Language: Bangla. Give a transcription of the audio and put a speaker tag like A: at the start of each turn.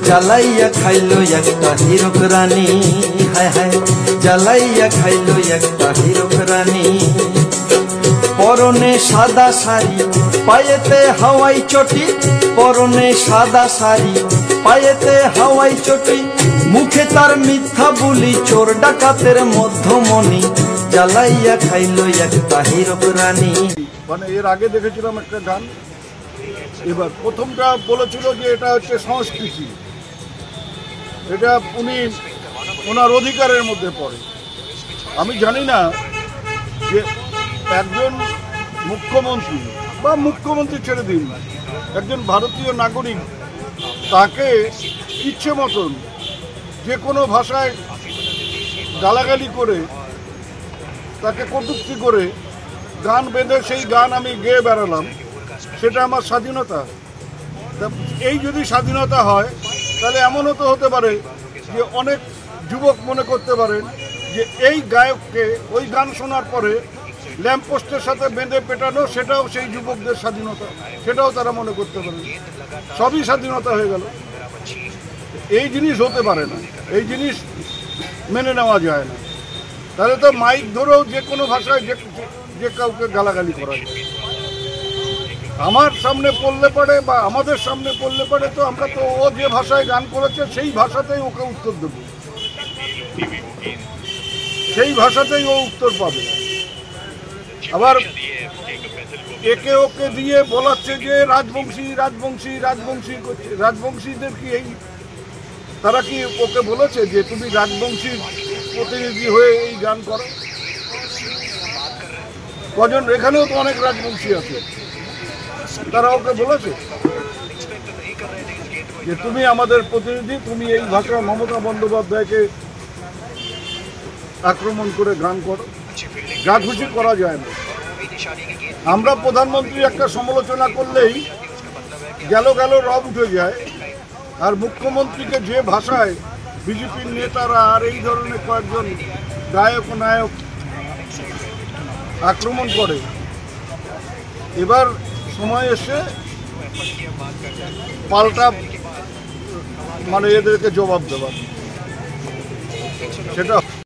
A: জ্বালাইয়া খাইলো একটা হীরক রানী, হায় হায় জ্বালাইয়া খাইলো একটা হীরক রানী। পরনে সাদা শাড়ি পায়েতে হাওয়াই চটি, পরনে সাদা শাড়ি পায়েতে হাওয়াই চটি, মুখে তার মিথ্যা বুলি চোর ডাকাতের মধ্যমণি, জ্বালাইয়া খাইলো একটা হীরক রানী।
B: মানে এর আগে দেখেছিলাম একটা গান, এবার প্রথমটা বলেছিল যে এটা হচ্ছে সংস্কৃতি, এটা উনি ওনার অধিকারের মধ্যে পড়ে। আমি জানি না যে একজন মুখ্যমন্ত্রী বা মুখ্যমন্ত্রী ছেড়ে দিন, একজন ভারতীয় নাগরিক তাকে ইচ্ছে মতন যে কোনো ভাষায় গালাগালি করে, তাকে কটূক্তি করে গান বেঁধে সেই গান আমি গেয়ে বেড়ালাম, সেটা আমার স্বাধীনতা। এই যদি স্বাধীনতা হয় তাহলে এমনও তো হতে পারে যে অনেক যুবক মনে করতে পারেন যে এই গায়ককে ওই গান শোনার পরে ল্যাম্পপোস্টের সাথে বেঁধে পেটানো সেটাও সেই যুবকদের স্বাধীনতা, সেটাও তারা মনে করতে পারে। সবই স্বাধীনতা হয়ে গেল। এই জিনিস হতে পারে না, এই জিনিস মেনে নেওয়া যায় না। তাহলে তো মাইক ধরেও যে কোনো ভাষায় যে কাউকে গালাগালি করা যায়। আমার সামনে পড়লে পড়ে বা আমাদের সামনে পড়লে পড়ে তো আমরা তো ও যে ভাষায় গান করেছে সেই ভাষাতেই ওকে উত্তর দেব, সেই ভাষাতেই ও উত্তর পাবে। আবার একে ওকে দিয়ে বলাচ্ছে যে রাজবংশী রাজবংশী রাজবংশী করছে। রাজবংশীদের কি এই তারা কি ওকে বলেছে যে তুমি রাজবংশীর প্রতিনিধি হয়ে এই গান করো? কজন, এখানেও তো অনেক রাজবংশী আছে, তারা ওকে বলেছে যে তুমি আমাদের প্রতিনিধি, তুমি এই ভাষা মমতা বন্দ্যোপাধ্যায়কে আক্রমণ করে গান করো? যা খুশি করা যায় না। আমরা প্রধানমন্ত্রী একটা সমালোচনা করলেই গেল রব উঠে যায়, আর মুখ্যমন্ত্রীকে যে ভাষায় বিজেপির নেতারা আর এই ধরনের কয়েকজন গায়ক নায়ক আক্রমণ করে, এবার সময় এসে পাল্টা মানে এদেরকে জবাব দেওয়ার, সেটা